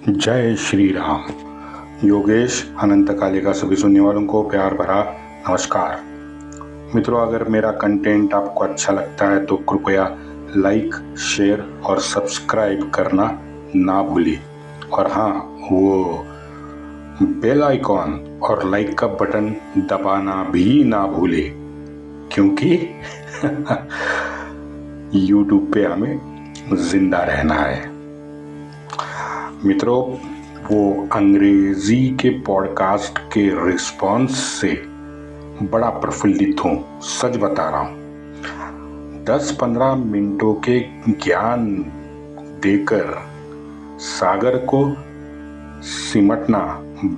जय श्री राम। योगेश अनंत काले का सभी सुनने वालों को प्यार भरा नमस्कार। मित्रों, अगर मेरा कंटेंट आपको अच्छा लगता है तो कृपया लाइक, शेयर और सब्सक्राइब करना ना भूलिए। और हाँ, वो बेल आइकॉन और लाइक का बटन दबाना भी ना भूले, क्योंकि यूट्यूब पे हमें जिंदा रहना है। मित्रों, वो अंग्रेजी के पॉडकास्ट के रिस्पॉन्स से बड़ा प्रफुल्लित हूँ, सच बता रहा हूँ। 10-15 मिनटों के ज्ञान देकर सागर को सिमटना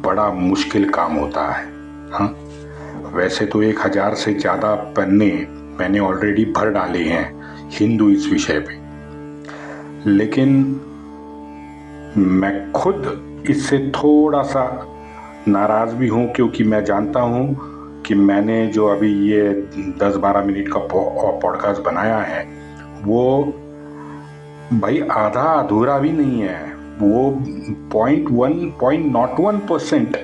बड़ा मुश्किल काम होता है। हाँ, वैसे तो 1000 से ज़्यादा पन्ने मैंने ऑलरेडी भर डाले हैं हिंदू इस विषय पे, लेकिन मैं खुद इससे थोड़ा सा नाराज़ भी हूँ, क्योंकि मैं जानता हूँ कि मैंने जो अभी ये 10-12 मिनट का पॉडकास्ट बनाया है वो भाई आधा अधूरा भी नहीं है। वो 0.01%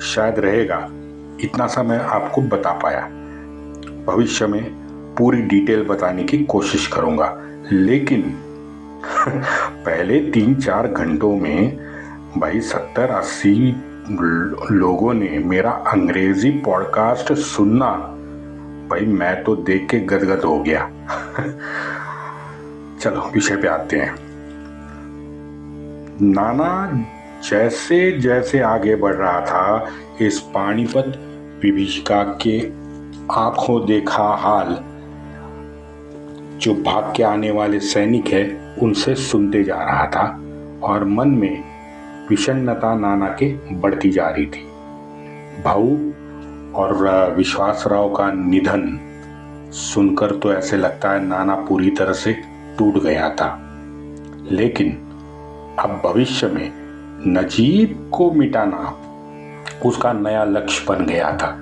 शायद रहेगा। इतना सा मैं आपको बता पाया। भविष्य में पूरी डिटेल बताने की कोशिश करूँगा, लेकिन पहले 3-4 घंटों में भाई 70-80 लोगों ने मेरा अंग्रेजी पॉडकास्ट सुनना, भाई मैं तो देख के गदगद हो गया। चलो विषय पे आते हैं। नाना जैसे जैसे आगे बढ़ रहा था, इस पानीपत विभीषिका के आंखों देखा हाल जो भाग के आने वाले सैनिक है उनसे सुनते जा रहा था, और मन में विषन्नता नाना के बढ़ती जा रही थी। भाऊ और विश्वासराव का निधन सुनकर तो ऐसे लगता है नाना पूरी तरह से टूट गया था, लेकिन अब भविष्य में नजीब को मिटाना उसका नया लक्ष्य बन गया था।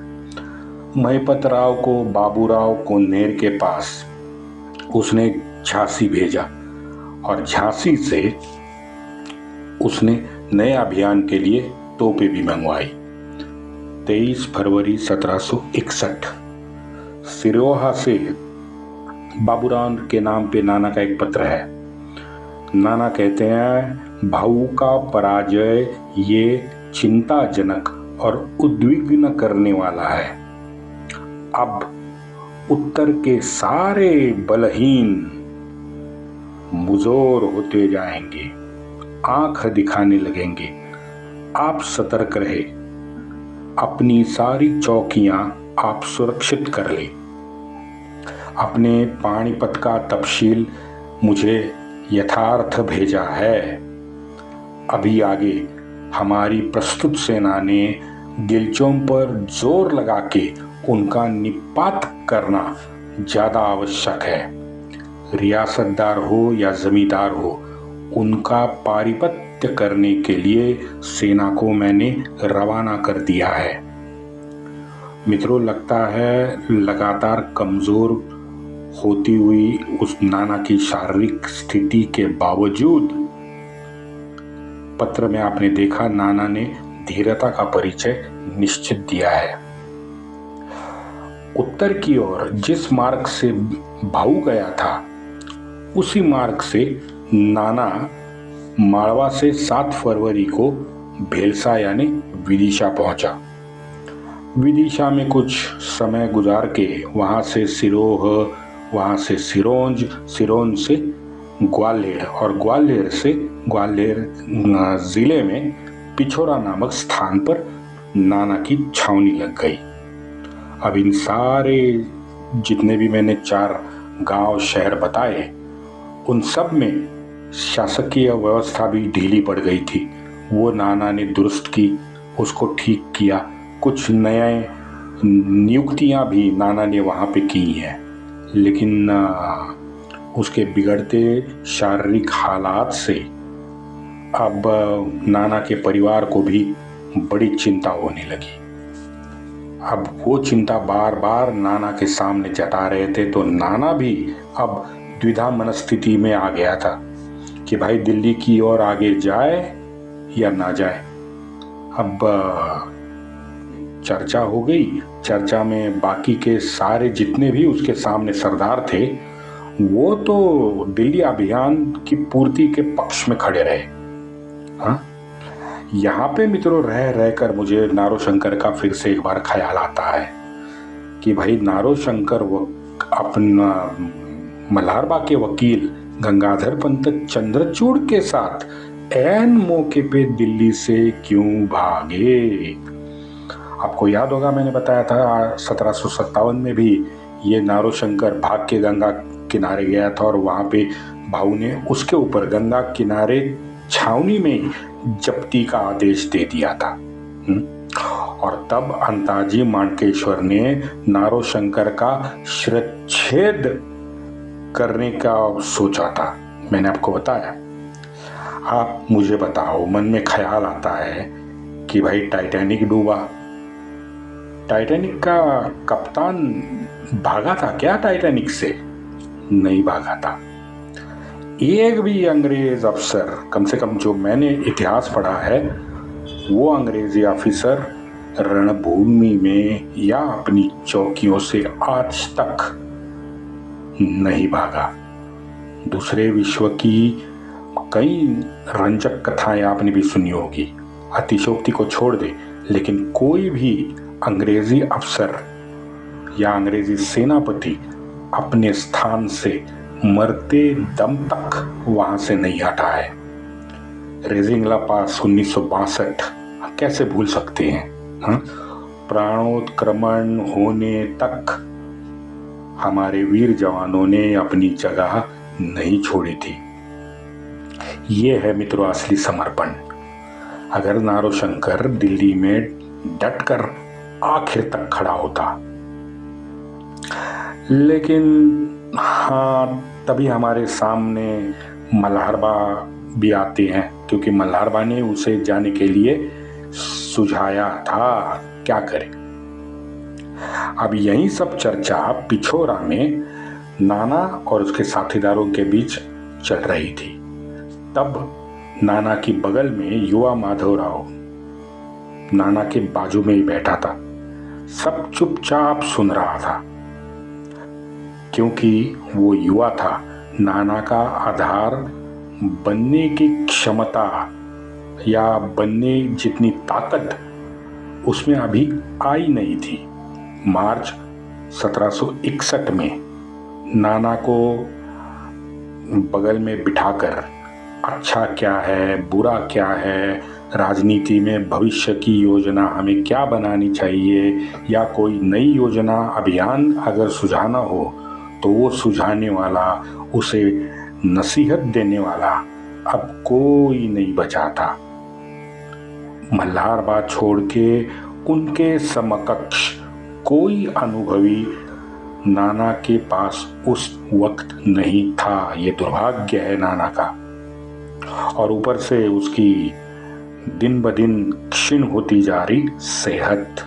महिपत राव को बाबूराव कोन्हेर के पास उसने झांसी भेजा, और झांसी से उसने नए अभियान के लिए तोपें भी मंगवाई। 23 फरवरी 1761 सिरोहा से बाबूराव के नाम पे नाना का एक पत्र है। नाना कहते हैं, भाऊ का पराजय ये चिंताजनक और उद्विग्न करने वाला है। अब उत्तर के सारे बलहीन मुजोर होते जाएंगे, आंख दिखाने लगेंगे। आप सतर्क रहे, अपनी सारी चौकियां आप सुरक्षित कर ले। अपने पानीपत का तफसील मुझे यथार्थ भेजा है। अभी आगे हमारी प्रस्तुत सेना ने गिलचों पर जोर लगा के उनका निपात करना ज्यादा आवश्यक है। रियासतदार हो या जमींदार हो, उनका पारिपत्य करने के लिए सेना को मैंने रवाना कर दिया है। मित्रों, लगता है लगातार कमजोर होती हुई उस नाना की शारीरिक स्थिति के बावजूद पत्र में आपने देखा नाना ने धीरता का परिचय निश्चित दिया है। उत्तर की ओर जिस मार्ग से भाऊ गया था, उसी मार्ग से नाना मालवा से 7 फरवरी को भेलसा यानी विदिशा पहुंचा। विदिशा में कुछ समय गुजार के वहां से सिरोह, वहां से सिरोंज, सिरोंज से ग्वालियर, और ग्वालियर से ग्वालियर जिले में पिछोरा नामक स्थान पर नाना की छावनी लग गई। अब इन सारे जितने भी मैंने 4 गांव शहर बताए, उन सब में शासकीय व्यवस्था भी ढीली पड़ गई थी। वो नाना ने दुरुस्त की, उसको ठीक किया। कुछ नए नियुक्तियां भी नाना ने वहाँ पे की हैं, लेकिन उसके बिगड़ते शारीरिक हालात से अब नाना के परिवार को भी बड़ी चिंता होने लगी। अब वो चिंता बार बार नाना के सामने जता रहे थे, तो नाना भी अब द्विधा मनस्थिति में आ गया था कि भाई दिल्ली की ओर आगे जाए या ना जाए। अब चर्चा हो गई। चर्चा में बाकी के सारे जितने भी उसके सामने सरदार थे वो तो दिल्ली अभियान की पूर्ति के पक्ष में खड़े रहे। हाँ, यहाँ पे मित्रों रह रहकर मुझे नारोशंकर का फिर से एक बार ख्याल आता है कि भाई नारोशंकर वो अपना मल्हारबाग के वकील गंगाधर पंत चंद्रचूड़ के साथ ऐन मौके पे दिल्ली से क्यों भागे। आपको याद होगा मैंने बताया था 1757 में भी ये नारोशंकर भाग के गंगा किनारे गया था और वहां पे भाऊ ने उसके ऊपर गंगा किनारे छावनी में जब्ती का आदेश दे दिया था। और तब अंताजी माणकेश्वर ने नारोशंकर का शिरच्छेद करने का सोचा था। मैंने आपको बताया। आप मुझे बताओ, मन में ख्याल आता है कि भाई टाइटैनिक डूबा, टाइटैनिक का कप्तान भागा था क्या टाइटैनिक से? नहीं भागा था। एक भी अंग्रेज अफसर, कम से कम जो मैंने इतिहास पढ़ा है, वो अंग्रेजी ऑफिसर रणभूमि में या अपनी चौकियों से आज तक नहीं भागा। दूसरे विश्व की कई रंजक कथाएं आपने भी सुनी होगी, अतिशयोक्ति को छोड़ दे, लेकिन कोई भी अंग्रेजी अफसर या अंग्रेजी सेनापति अपने स्थान से मरते दम तक वहां से नहीं हटा है। रेजिंगला पास 1962 कैसे भूल सकते हैं? प्राणोत्क्रमण होने तक हमारे वीर जवानों ने अपनी जगह नहीं छोड़ी थी। ये है मित्रों असली समर्पण। अगर नारोशंकर दिल्ली में डटकर आखिर तक खड़ा होता, लेकिन हाँ, तभी हमारे सामने मल्हारबा भी आते हैं, क्योंकि मल्हारबा ने उसे जाने के लिए सुझाया था। क्या करें? अब यही सब चर्चा पिछोरा में नाना और उसके साथीदारों के बीच चल रही थी। तब नाना की बगल में युवा माधवराव नाना के बाजू में ही बैठा था। सब चुपचाप सुन रहा था, क्योंकि वो युवा था। नाना का आधार बनने की क्षमता या बनने जितनी ताकत उसमें अभी आई नहीं थी। मार्च 1761 में नाना को बगल में बिठाकर अच्छा क्या है, बुरा क्या है, राजनीति में भविष्य की योजना हमें क्या बनानी चाहिए, या कोई नई योजना अभियान अगर सुझाना हो तो वो सुझाने वाला, उसे नसीहत देने वाला अब कोई नहीं बचा था। मल्हारबा छोड़ के उनके समकक्ष कोई अनुभवी नाना के पास उस वक्त नहीं था। ये दुर्भाग्य है नाना का। और ऊपर से उसकी दिन ब दिन क्षीण होती जा रही सेहत।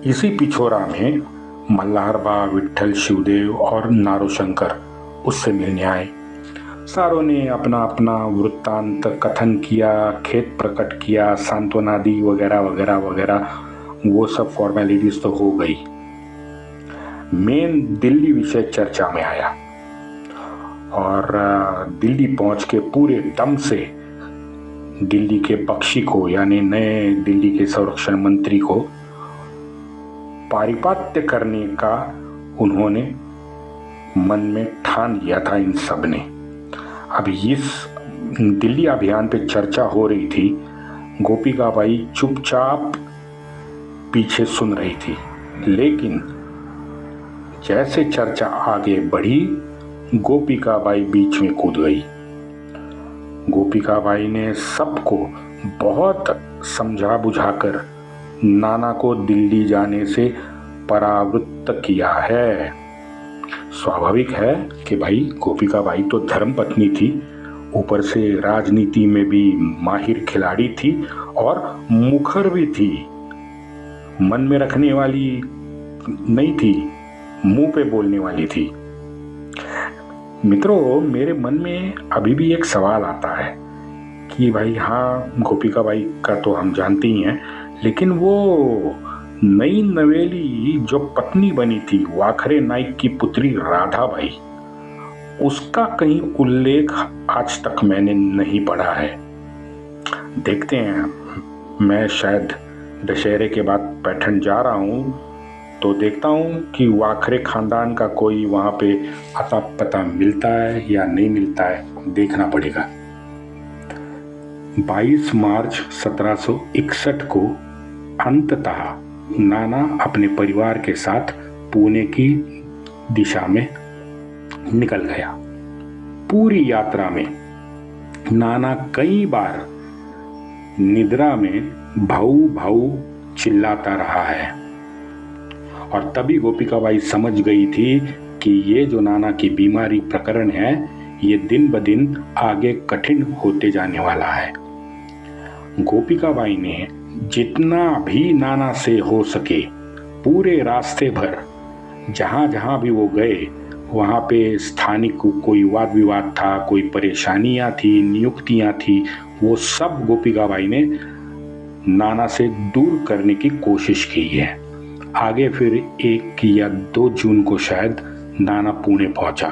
इसी पिछोरा में मल्हारबा, विट्ठल शिवदेव और नारोशंकर उससे मिलने आए। सारों ने अपना अपना वृत्तांत कथन किया, खेद प्रकट किया, सांत्वना दी, वगैरह वगैरह वगैरह। वो सब फॉर्मेलिटीज तो हो गई। मेन दिल्ली विषय चर्चा में आया और दिल्ली पहुंच के पूरे दम से दिल्ली के बख्शी को, यानी नए दिल्ली के संरक्षण मंत्री को पारिपत्य करने का उन्होंने मन में ठान लिया था इन सब ने। अब इस दिल्ली अभियान पे चर्चा हो रही थी। गोपिकाबाई चुपचाप पीछे सुन रही थी, लेकिन जैसे चर्चा आगे बढ़ी गोपिकाबाई बीच में कूद गई। गोपिकाबाई ने सबको बहुत समझा बुझाकर नाना को दिल्ली जाने से परावृत्त किया है। स्वाभाविक है कि भाई गोपिकाबाई तो धर्म पत्नी थी, ऊपर से राजनीति में भी माहिर खिलाड़ी थी और मुखर भी थी। मन में रखने वाली नहीं थी, मुंह पे बोलने वाली थी। मित्रों, मेरे मन में अभी भी एक सवाल आता है कि भाई हाँ, गोपिका बाई का तो हम जानते ही हैं, लेकिन वो नई नवेली जो पत्नी बनी थी वाखरे नाइक की पुत्री राधा बाई, उसका कहीं उल्लेख आज तक मैंने नहीं पढ़ा है। देखते हैं, मैं शायद दशहरे के बाद पैठण जा रहा हूँ तो देखता हूँ कि वाखरे खानदान का कोई वहाँ पे अता पता मिलता है या नहीं मिलता है, देखना पड़ेगा। 22 मार्च 1761 को अंततः नाना अपने परिवार के साथ पुणे की दिशा में निकल गया। पूरी यात्रा में नाना कई बार निद्रा में भाऊ भाऊ चिल्लाता रहा है और तभी गोपिका बाई समझ गई थी कि ये जो नाना की बीमारी प्रकरण है ये दिन ब दिन आगे कठिन होते जाने वाला है। गोपिका बाई ने जितना भी नाना से हो सके पूरे रास्ते भर जहां जहां भी वो गए वहां पे स्थानिक कोई वाद विवाद था, कोई परेशानियां थी, नियुक्तियां थी, वो सब गोपिका बाई ने नाना से दूर करने की कोशिश की है। आगे फिर 1 या 2 जून को शायद नाना पुणे पहुंचा।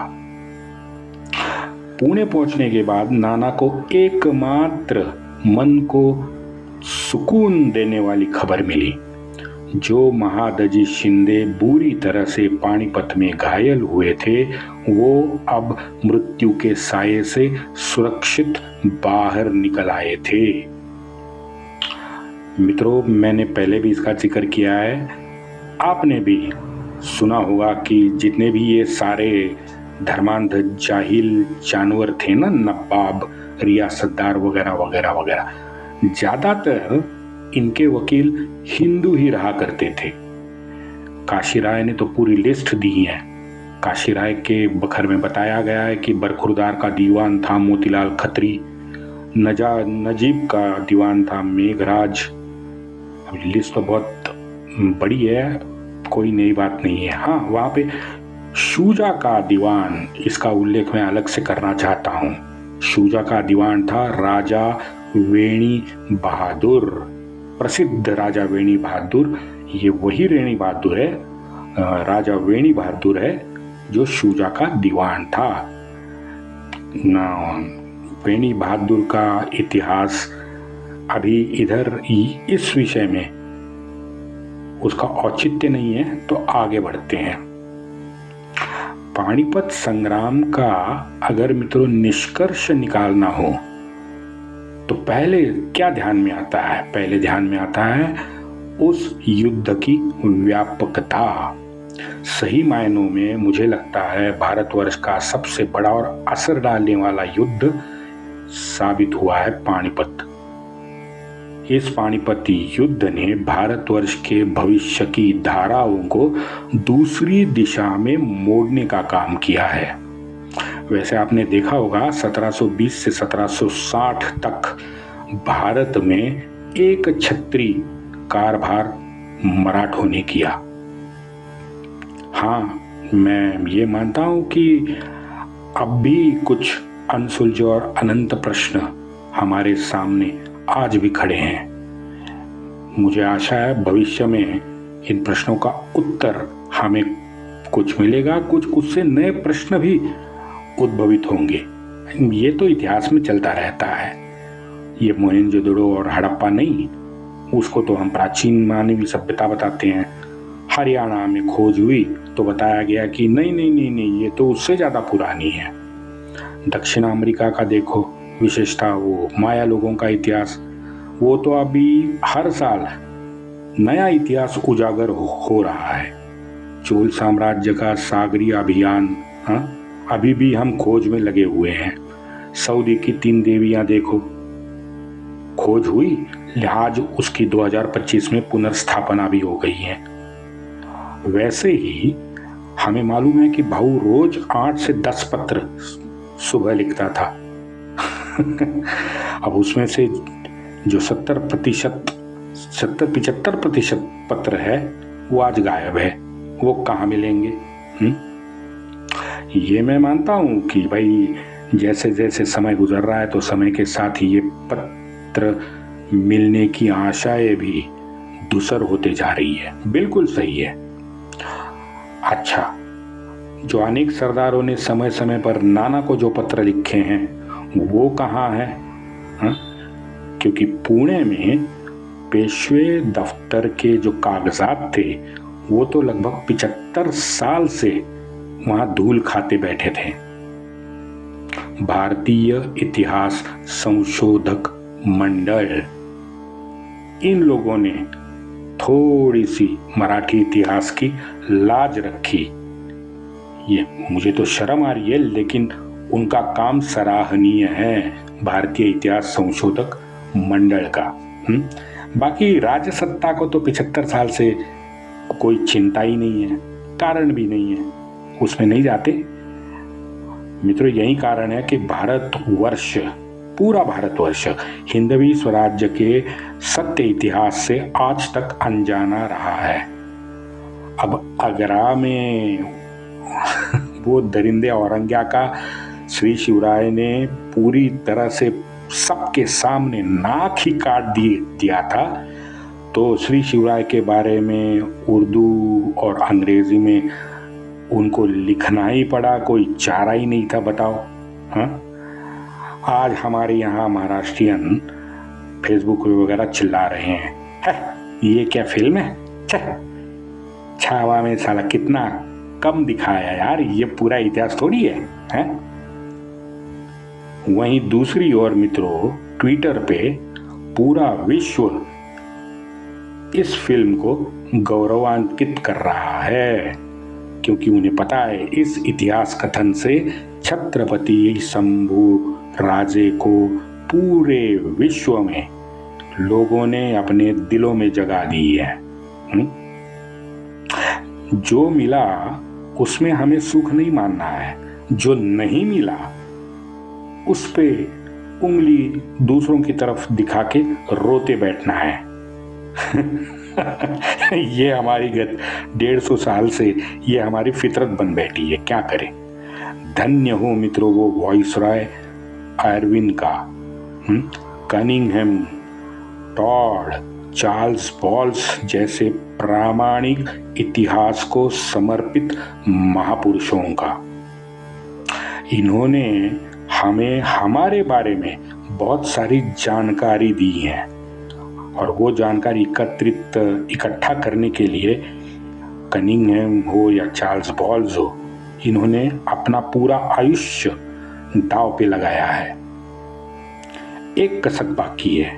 पुणे पहुंचने के बाद नाना को एकमात्र मन को सुकून देने वाली खबर मिली। जो महादजी शिंदे बुरी तरह से पानीपत में घायल हुए थे वो अब मृत्यु के साये से सुरक्षित बाहर निकल आए थे। मित्रों, मैंने पहले भी इसका जिक्र किया है, आपने भी सुना होगा कि जितने भी ये सारे धर्मांध जाहिल जानवर थे ना, नवाब, रियासतदार वगैरह वगैरह वगैरह, ज्यादातर इनके वकील हिंदू ही रहा करते थे। काशी राय ने तो पूरी लिस्ट दी है। काशी राय के बखर में बताया गया है कि बरखुरदार का दीवान था मोतीलाल खत्री, नजीब का दीवान था मेघराज। अब लिस्ट तो बहुत बड़ी है, कोई नई बात नहीं है। हाँ, वहाँ पे शूजा का दीवान, इसका उल्लेख मैं अलग से करना चाहता हूँ। शूजा का दीवान था राजा वेणी बहादुर, प्रसिद्ध राजा वेणी बहादुर। ये वही वेणी बहादुर है, राजा वेणी बहादुर है जो शूजा का दीवान था। वेणी बहादुर का इतिहास अभी इधर इस विषय में उसका औचित्य नहीं है, तो आगे बढ़ते हैं। पानीपत संग्राम का अगर मित्रों निष्कर्ष निकालना हो तो पहले क्या ध्यान में आता है? पहले ध्यान में आता है उस युद्ध की व्यापकता। सही मायनों में मुझे लगता है भारतवर्ष का सबसे बड़ा और असर डालने वाला युद्ध साबित हुआ है पानीपत। इस पानीपती युद्ध ने भारतवर्ष के भविष्य की धाराओं को दूसरी दिशा में मोड़ने का काम किया है। वैसे आपने देखा होगा 1720 से 1760 तक भारत में एक छत्री कारभार मराठों ने किया। हाँ, मैं ये मानता हूं कि अब भी कुछ अनसुलझे और अनंत प्रश्न हमारे सामने आज भी खड़े हैं। मुझे आशा है भविष्य में इन प्रश्नों का उत्तर हमें कुछ मिलेगा, कुछ उससे नए प्रश्न भी उद्भवित होंगे। ये तो इतिहास में चलता रहता है। ये मोहनजोदड़ो और हड़प्पा नहीं, उसको तो हम प्राचीन मानवीय सभ्यता बताते हैं। हरियाणा में खोज हुई तो बताया गया कि नहीं नहीं नहीं नहीं, ये तो उससे ज्यादा पुरानी है। दक्षिण अमेरिका का देखो विशेषता, वो माया लोगों का इतिहास, वो तो अभी हर साल नया इतिहास उजागर हो रहा है। चोल साम्राज्य का सागरी अभियान, अभी भी हम खोज में लगे हुए हैं। सऊदी की 3 देवियां देखो, खोज हुई, लिहाज उसकी 2025 में पुनर्स्थापना भी हो गई है। वैसे ही हमें मालूम है कि भाऊ रोज 8 से 10 पत्र सुबह लिखता था। अब उसमें से जो 70-75% पत्र है वो आज गायब है। वो कहाँ मिलेंगे? ये मैं मानता हूं कि भाई जैसे जैसे समय गुजर रहा है तो समय के साथ ही ये पत्र मिलने की आशाएं भी धूसर होते जा रही है। बिल्कुल सही है। अच्छा, जो अनेक सरदारों ने समय समय पर नाना को जो पत्र लिखे हैं वो कहाँ है? क्योंकि पुणे में पेशवे दफ्तर के जो कागजात थे वो तो लगभग 75 साल से वहां धूल खाते बैठे थे। भारतीय इतिहास संशोधक मंडल, इन लोगों ने थोड़ी सी मराठी इतिहास की लाज रखी। ये मुझे तो शर्म आ रही है, लेकिन उनका काम सराहनीय है, भारतीय इतिहास संशोधक मंडल का। बाकी राजसत्ता को तो 75 साल से कोई चिंता ही नहीं है, कारण भी नहीं है, उसमें नहीं जाते। मित्रों, यही कारण है कि भारतवर्ष, पूरा भारतवर्ष हिंदवी स्वराज्य के सत्य इतिहास से आज तक अनजाना रहा है। अब आगरा में वो दरिंदे औरंग्या का श्री शिवराय ने पूरी तरह से सबके सामने नाक ही काट दिया था, तो श्री शिवराय के बारे में उर्दू और अंग्रेजी में उनको लिखना ही पड़ा, कोई चारा ही नहीं था। बताओ। हाँ, आज हमारे यहाँ महाराष्ट्रियन फेसबुक वगैरह चिल्ला रहे हैं, ये क्या फिल्म है, छावा में साला कितना कम दिखाया यार, ये पूरा इतिहास थोड़ी है? वहीं दूसरी ओर मित्रों, ट्विटर पे पूरा विश्व इस फिल्म को गौरवान्वित कर रहा है, क्योंकि उन्हें पता है इस इतिहास कथन से छत्रपति शंभू राजे को पूरे विश्व में लोगों ने अपने दिलों में जगा दी है। जो मिला उसमें हमें सुख नहीं मानना है, जो नहीं मिला उस पे उंगली दूसरों की तरफ दिखा के रोते बैठना है। ये हमारी गत 150 साल से ये हमारी फितरत बन बैठी है, क्या करें। धन्य हो मित्रों वो वॉइसरॉय आयरविन का, कनिंघम, टॉड, चार्ल्स बॉल्स जैसे प्रामाणिक इतिहास को समर्पित महापुरुषों का। इन्होंने हमें हमारे बारे में बहुत सारी जानकारी दी है, और वो जानकारी इकट्ठा करने के लिए कनिंघम हो या चार्ल्स बॉल्स हो, इन्होंने अपना पूरा आयुष्य दांव पे लगाया है। एक कसक बाकी है,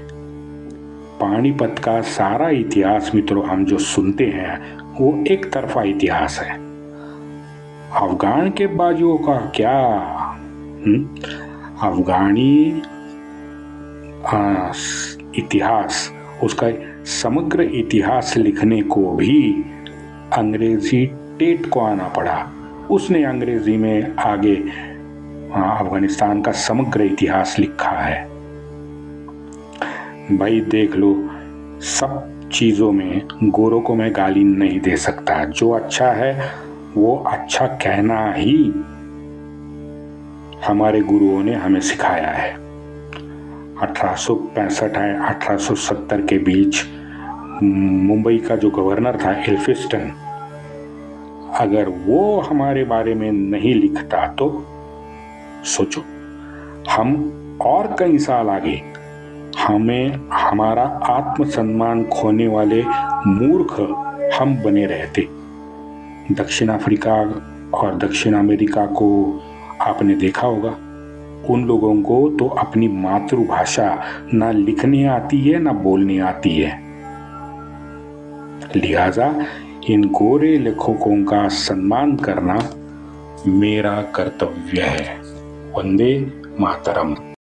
पानीपत का सारा इतिहास मित्रों हम जो सुनते हैं वो एक तरफा इतिहास है। अफगान के बाजुओं का क्या? अफगानी इतिहास, उसका समग्र इतिहास लिखने को भी अंग्रेजी टेट को आना पड़ा। उसने अंग्रेजी में आगे अफगानिस्तान का समग्र इतिहास लिखा है। भाई देख लो, सब चीज़ों में गोरों को मैं गाली नहीं दे सकता। जो अच्छा है वो अच्छा कहना ही हमारे गुरुओं ने हमें सिखाया है। 1865 है 1870 के बीच मुंबई का जो गवर्नर था एल्फिंस्टन, अगर वो हमारे बारे में नहीं लिखता तो सोचो हम और कई साल आगे हमें हमारा आत्मसम्मान खोने वाले मूर्ख हम बने रहते। दक्षिण अफ्रीका और दक्षिण अमेरिका को आपने देखा होगा, उन लोगों को तो अपनी मातृभाषा ना लिखने आती है ना बोलने आती है। लिहाजा इन गोरे लेखकों का सम्मान करना मेरा कर्तव्य है। वंदे मातरम।